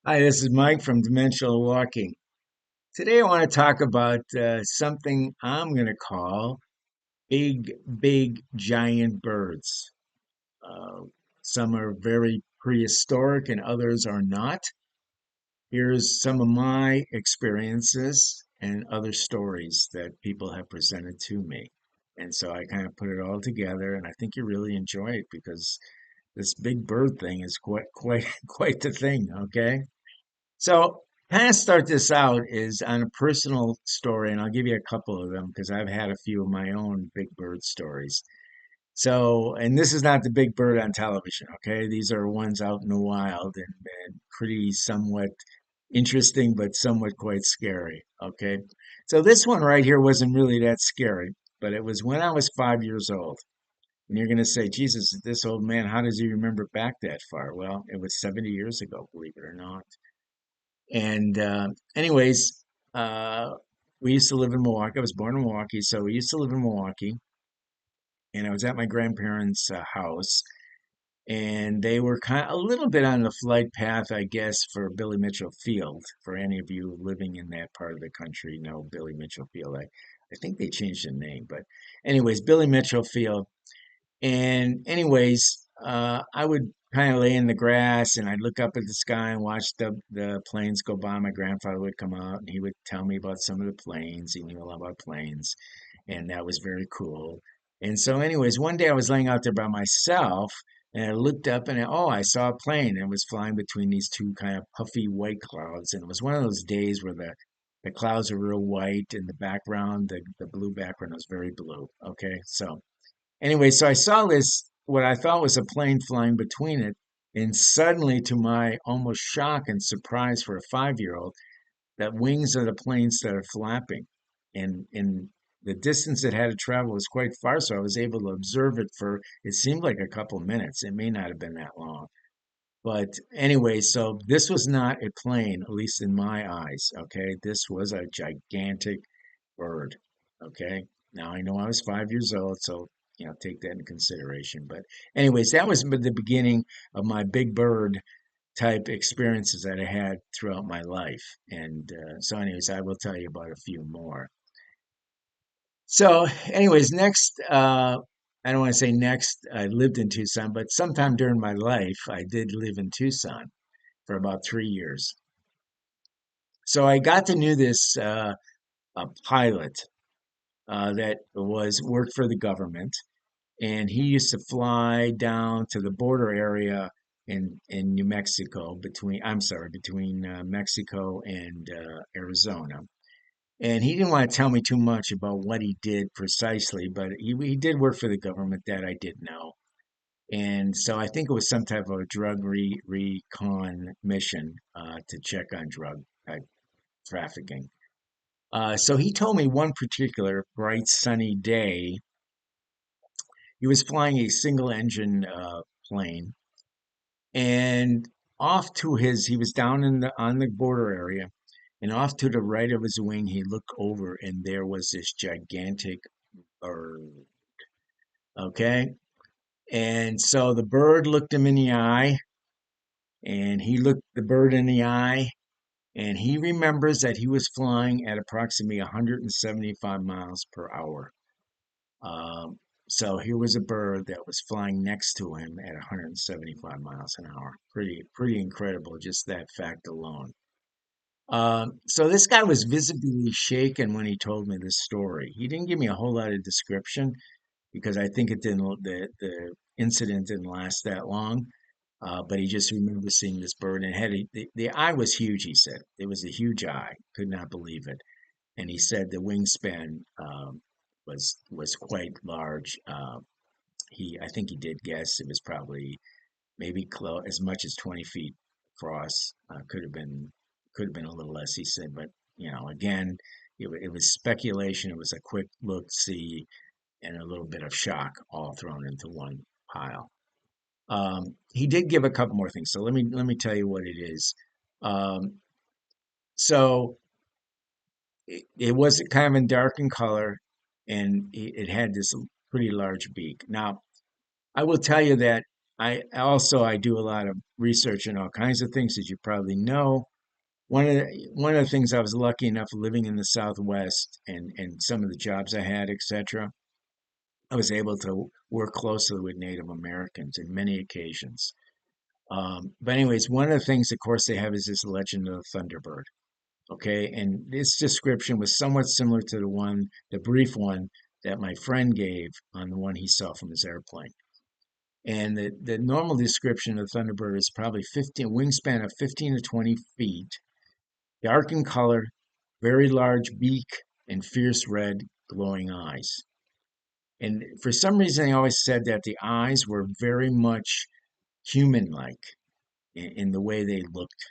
Hi, this is Mike from Dimensional Walking. Today I want to talk about something I'm going to call big, giant birds. Uh, some are very prehistoric and others are not. Here's some of my experiences and other stories that people have presented to me. And so I kind of put it all together, and I think you really enjoy it because this big bird thing is quite, quite the thing, okay? So, kind of start this out is on a personal story, and I'll give you a couple of them because I've had a few of my own big bird stories. So, and this is not the big bird on television, okay? These are ones out in the wild and pretty somewhat interesting, but somewhat quite scary, okay? So, this one right here wasn't really that scary, but it was when I was 5 years old. And you're going to say, Jesus, this old man, how does he remember back that far? Well, it was 70 years ago, believe it or not. And anyways, uh, we used to live in Milwaukee. I was born in Milwaukee, so we used to live in Milwaukee. And I was at my grandparents' house, and they were kind of a little bit on the flight path, I guess, for Billy Mitchell Field. For any of you living in that part of the country, know Billy Mitchell Field. I think they changed the name, but anyways, Billy Mitchell Field. And anyways, I would kind of lay in the grass and I'd look up at the sky and watch the planes go by. My grandfather would come out and he would tell me about some of the planes. He knew a lot about planes, and that was very cool. And so, anyways, one day I was laying out there by myself and I looked up and I saw a plane and it was flying between these two kind of puffy white clouds. And it was one of those days where the clouds are real white and the background, the blue background was very blue. Okay, so. Anyway, so I saw this, what I thought was a plane flying between it, and suddenly, to my almost shock and surprise for a 5-year-old, that wings of the plane started flapping. And the distance it had to travel was quite far, so I was able to observe it for, it seemed like a couple minutes. It may not have been that long. But anyway, so this was not a plane, at least in my eyes, okay? This was a gigantic bird. Okay. Now I know I was 5 years old, so take that in consideration. But anyways, that was the beginning of my big bird type experiences that I had throughout my life. And so, anyways, I will tell you about a few more. So, anyways, next, I don't want to say next, I lived in Tucson, but sometime during my life, I did live in Tucson for about 3 years. So I got to know this a pilot that was worked for the government, and he used to fly down to the border area in New Mexico between Mexico and Arizona. And he didn't want to tell me too much about what he did precisely, but he did work for the government that I did know. And so I think it was some type of a drug recon mission to check on drug trafficking. So he told me one particular bright sunny day, he was flying a single engine plane, and he was down in the on the border area, and off to the right of his wing, he looked over, and there was this gigantic bird. Okay, and so the bird looked him in the eye, and he looked the bird in the eye, and he remembers that he was flying at approximately 175 miles per hour. Um, so here was a bird that was flying next to him at 175 miles an hour. Pretty incredible, just that fact alone. So this guy was visibly shaken when he told me this story. He didn't give me a whole lot of description because I think the incident didn't last that long. But he just remembered seeing this bird and the eye was huge. He said it was a huge eye. Could not believe it. And he said the wingspan was quite large. I think he did guess it was probably maybe as much as 20 feet across. Could have been a little less. He said, but again, it was speculation. It was a quick look, see, and a little bit of shock all thrown into one pile. He did give a couple more things, so let me tell you what it is. Um, so it was kind of in dark in color, and it had this pretty large beak. Now, I will tell you that I do a lot of research and all kinds of things, as you probably know. One of the things I was lucky enough living in the Southwest and some of the jobs I had, etc. I was able to work closely with Native Americans in many occasions. But anyways, one of the things, of course, they have is this legend of the Thunderbird. Okay, and this description was somewhat similar to the brief one that my friend gave on the one he saw from his airplane. And the normal description of the Thunderbird is probably 15, wingspan of 15 to 20 feet, dark in color, very large beak, and fierce red glowing eyes. And for some reason, they always said that the eyes were very much human-like in the way they looked.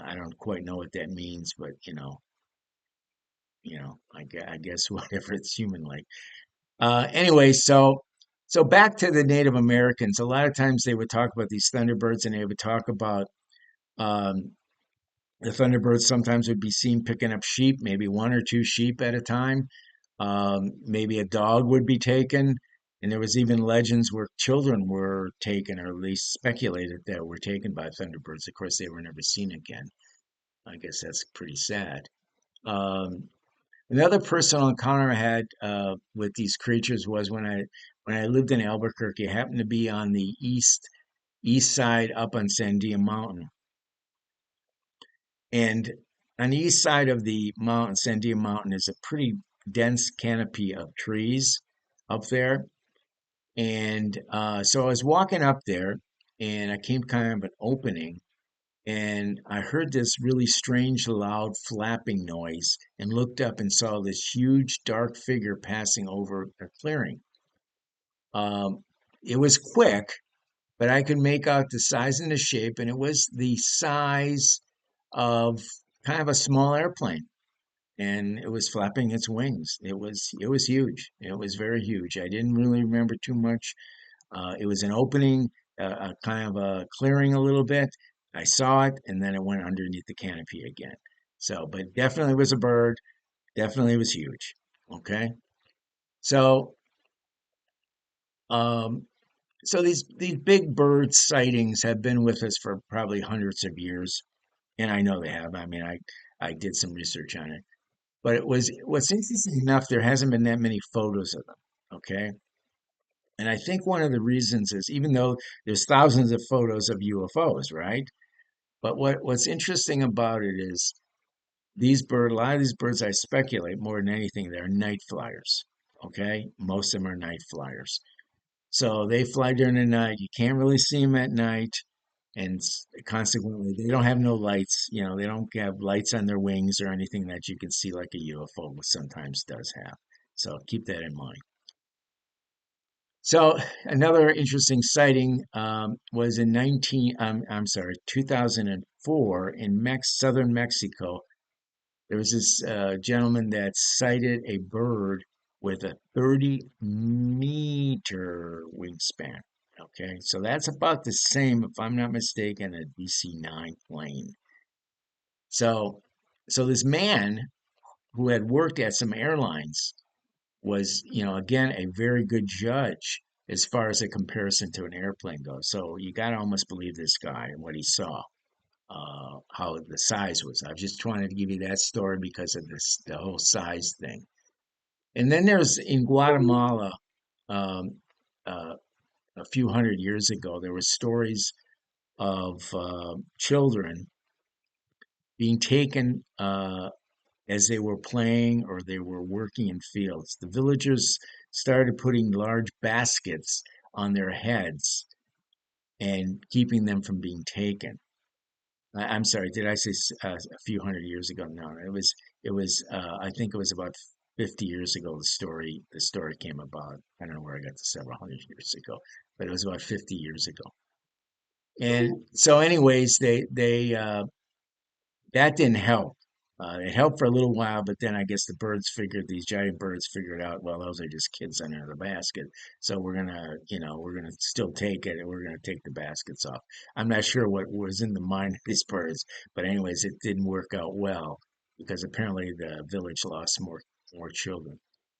I don't quite know what that means, but I guess whatever it's human-like. Anyway, so back to the Native Americans. A lot of times they would talk about these thunderbirds, and they would talk about um, the thunderbirds. Sometimes would be seen picking up sheep, maybe one or two sheep at a time. Maybe a dog would be taken, and there was even legends where children were taken, or at least speculated that were taken by thunderbirds. Of course, they were never seen again. I guess that's pretty sad. Um, Another personal encounter I had with these creatures was when I lived in Albuquerque. I happened to be on the east side up on Sandia Mountain, and on the east side of the mountain, Sandia Mountain, is a pretty dense canopy of trees up there. And so I was walking up there, and I came kind of an opening, and I heard this really strange, loud flapping noise and looked up and saw this huge, dark figure passing over a clearing. Um, it was quick, but I could make out the size and the shape, and it was the size of kind of a small airplane. And it was flapping its wings. It was huge. It was very huge. I didn't really remember too much. It was an opening, a kind of a clearing a little bit. I saw it, and then it went underneath the canopy again. So, but definitely was a bird. Definitely was huge. Okay. So, um, so these big bird sightings have been with us for probably hundreds of years, and I know they have. I mean, I did some research on it, but what's interesting enough. There hasn't been that many photos of them. Okay. And I think one of the reasons is even though there's thousands of photos of UFOs, right? But what's interesting about it is a lot of these birds, I speculate more than anything, they're night flyers. Okay, most of them are night flyers. So they fly during the night. You can't really see them at night, and consequently, they don't have no lights. They don't have lights on their wings or anything that you can see like a UFO sometimes does have. So keep that in mind. So another interesting sighting was in 2004 in southern Mexico. There was this gentleman that sighted a bird with a 30-meter wingspan. Okay, so that's about the same, if I'm not mistaken, a DC-9 plane. So, so this man who had worked at some airlines was, again, a very good judge as far as a comparison to an airplane goes. So you got to almost believe this guy and what he saw, how the size was. I just wanted to give you that story because of the whole size thing. And then there's in Guatemala, um, uh, a few hundred years ago, there were stories of children being taken as they were playing or they were working in fields. The villagers started putting large baskets on their heads and keeping them from being taken. I'm sorry, did I say a few hundred years ago? No, I think it was about 50 years ago the story came about. I don't know where I got to several hundred years ago, but it was about 50 years ago. And so anyways, they that didn't help. It helped for a little while, but then I guess these giant birds figured out, well, those are just kids under the basket. So we're gonna still take it, and we're gonna take the baskets off. I'm not sure what was in the mind of these birds, but anyways, it didn't work out well because apparently the village lost more children.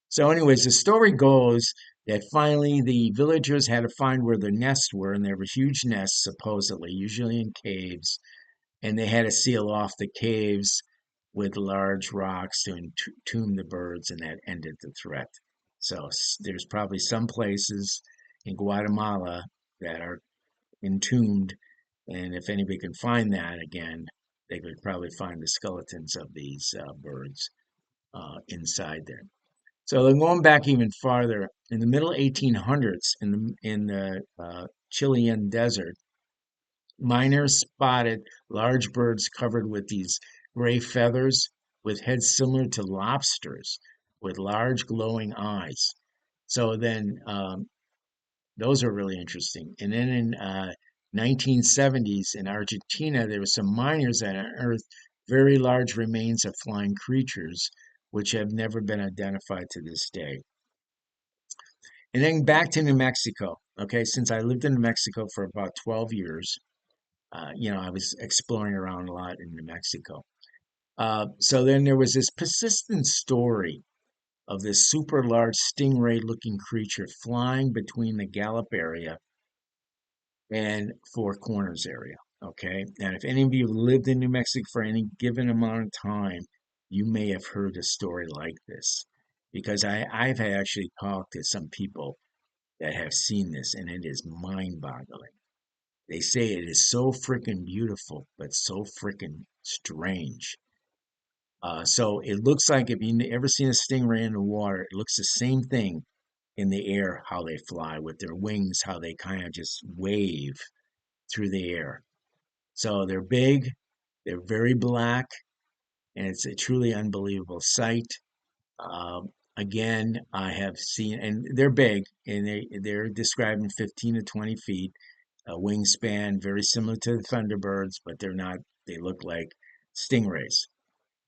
So, anyways, the story goes that finally the villagers had to find where the nests were, and there were huge nests, supposedly, usually in caves, and they had to seal off the caves with large rocks to entomb the birds, and that ended the threat. So, there's probably some places in Guatemala that are entombed, and if anybody can find that again, they could probably find the skeletons of these birds inside there. So then going back even farther, in the middle 1800s, in the Chilean desert, miners spotted large birds covered with these gray feathers, with heads similar to lobsters, with large glowing eyes. So then those are really interesting. And then in 1970s in Argentina, there were some miners that unearthed very large remains of flying creatures, which have never been identified to this day. And then back to New Mexico. Okay, since I lived in New Mexico for about 12 years, I was exploring around a lot in New Mexico. So then there was this persistent story of this super large stingray looking creature flying between the Gallup area and Four Corners area. Okay, and if any of you lived in New Mexico for any given amount of time, you may have heard a story like this because I've actually talked to some people that have seen this, and it is mind-boggling. They say it is so freaking beautiful, but so freaking strange. So it looks like if you ever seen a stingray in the water, it looks the same thing in the air, how they fly with their wings, how they kind of just wave through the air. So they're big, they're very black, and it's a truly unbelievable sight. Again, I have seen, and they're big, and they're described in 15 to 20 feet, a wingspan very similar to the Thunderbirds, but they're not. They look like stingrays.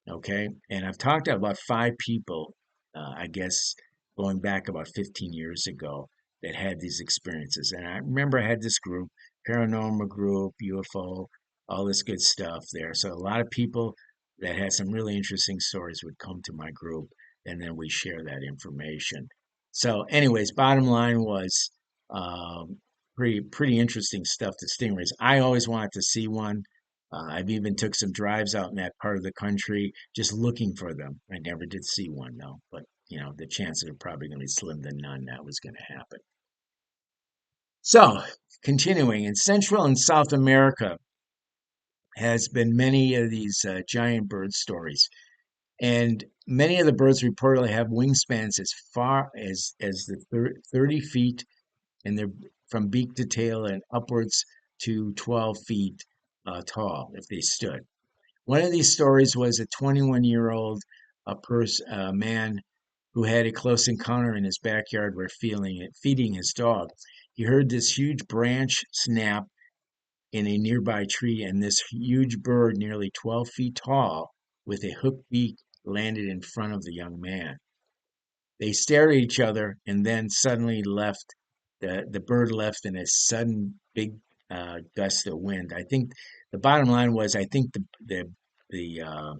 Okay, and I've talked to about five people, I guess going back about 15 years ago, that had these experiences. And I remember I had this group, paranormal group, UFO, all this good stuff there. So a lot of people that had some really interesting stories would come to my group, and then we share that information. So, anyways, bottom line was um, pretty interesting stuff. The stingrays. I always wanted to see one. I've even took some drives out in that part of the country just looking for them. I never did see one though, but the chances are probably going to be slim to none that was going to happen. So, continuing in Central and South America has been many of these giant bird stories, and many of the birds reportedly have wingspans as far as the 30 feet, and they're from beak to tail and upwards to 12 feet tall if they stood. One of these stories was a 21-year-old man who had a close encounter in his backyard where feeding his dog. He heard this huge branch snap in a nearby tree, and this huge bird, nearly 12 feet tall, with a hooked beak, landed in front of the young man. They stared at each other and then suddenly left. The bird left in a sudden big gust of wind. I think the bottom line was I think the uh,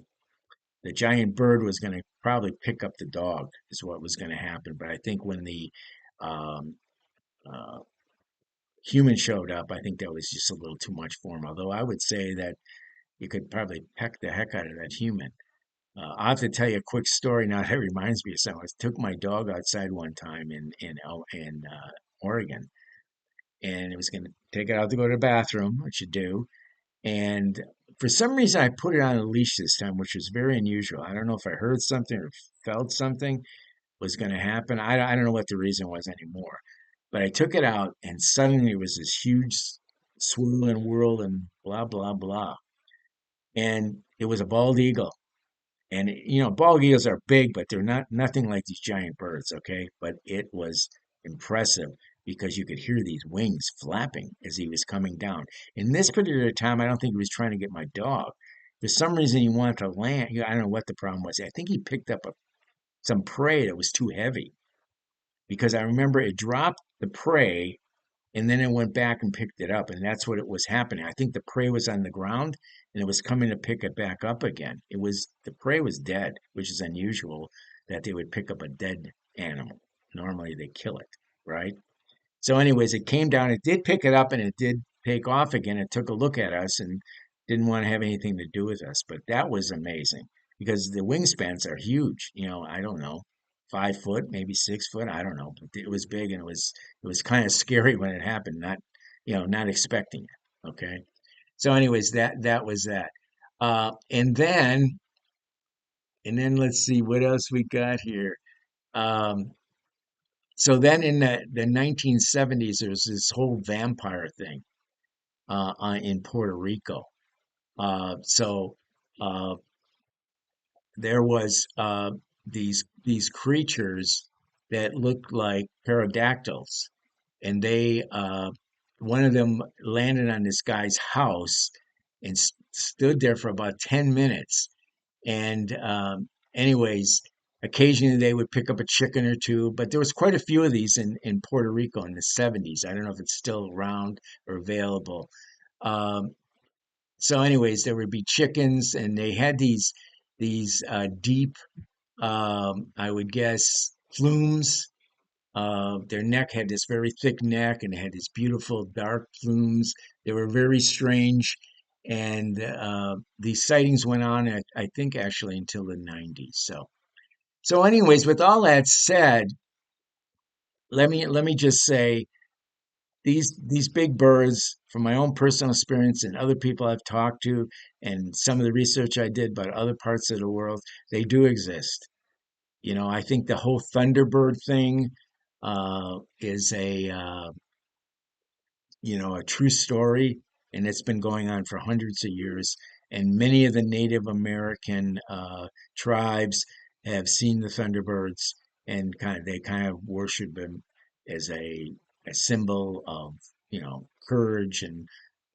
the giant bird was going to probably pick up the dog is what was going to happen. But I think when the um, uh, human showed up, I think that was just a little too much for him. Although I would say that you could probably peck the heck out of that human. I have to tell you a quick story now that reminds me of something. I took my dog outside one time in Oregon, and it was going to take it out to go to the bathroom, which you do. And for some reason, I put it on a leash this time, which was very unusual. I don't know if I heard something or felt something was going to happen. I don't know what the reason was anymore. But I took it out, and suddenly it was this huge swirl and whirl and blah, blah, blah. And it was a bald eagle. And bald eagles are big, but they're not nothing like these giant birds, okay? But it was impressive because you could hear these wings flapping as he was coming down. In this particular time, I don't think he was trying to get my dog. For some reason, he wanted to land. I don't know what the problem was. I think he picked up some prey that was too heavy because I remember it dropped the prey and then it went back and picked it up, and that's what it was happening. I think the prey was on the ground and it was coming to pick it back up again. The prey was dead, which is unusual that they would pick up a dead animal. Normally they kill it, right? So, anyways, it came down. It did pick it up and it did take off again. It took a look at us and didn't want to have anything to do with us. But that was amazing because the wingspans are huge. I don't know, 5 foot, maybe 6 foot. I don't know, but it was big and it was kind of scary when it happened. Not expecting it. Okay. So, anyways, that was that. And then let's see what else we got here. Um, so then in the 1970s, there was this whole vampire thing in Puerto Rico. So uh, there was these creatures that looked like pterodactyls, and one of them landed on this guy's house and stood there for about 10 minutes. And anyways, occasionally they would pick up a chicken or two, but there was quite a few of these in Puerto Rico in the 70s. I don't know if it's still around or available. Um, so, anyways, there would be chickens, and they had these deep, I would guess, plumes. Their neck had this very thick neck, and it had these beautiful dark plumes. They were very strange, and these sightings went on, I think, actually until the 90s. So, anyways, with all that said, let me just say these big birds, from my own personal experience and other people I've talked to, and some of the research I did about other parts of the world, they do exist. I think the whole Thunderbird thing is a true story, and it's been going on for hundreds of years. And many of the Native American tribes have seen the Thunderbirds, and they kind of worship them as a symbol of courage and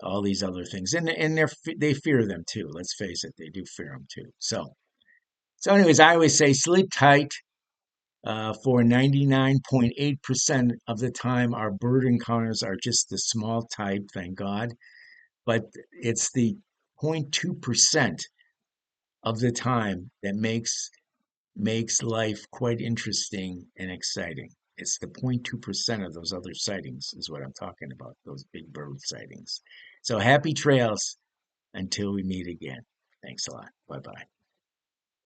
all these other things. And they fear them too. Let's face it, they do fear them too. So anyways, I always say sleep tight. For 99.8% of the time, our bird encounters are just the small type, thank God. But it's the 0.2% of the time that makes life quite interesting and exciting. It's the 0.2% of those other sightings is what I'm talking about, those big bird sightings. So happy trails until we meet again. Thanks a lot. Bye bye.